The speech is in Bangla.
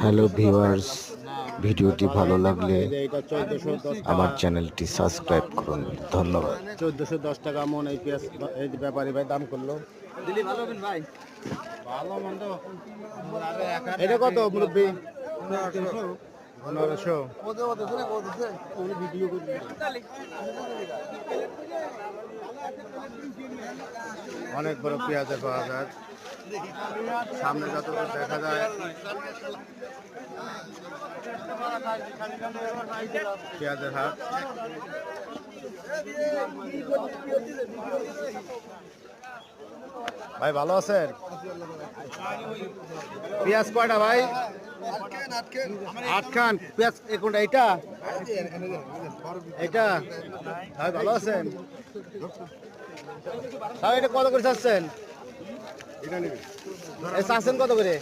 হ্যালো ভিউয়ার্স, ভিডিওটি ভালো লাগলে আমার চ্যানেলটি সাবস্ক্রাইব করুন। ধন্যবাদ। 1410 টাকা মন এই পেঁয়াজ এই ব্যাপারী ভাই দাম করলো। এটা কত মুরব্বী? 1500। অনেক বড় পেঁয়াজের পাওয়া যায়, সামনে যতদূর দেখা যায় পেঁয়াজের হাট। ভাই ভালো আছেন? পেঁয়াজ কয়টা ভাই? 8 খান পেঁয়াজ। কোনটা এইটা? এইটা ভাই ভালো আছেন? ভাই এটা কত করে চাচ্ছেন? চাচ্ছেন কত করে?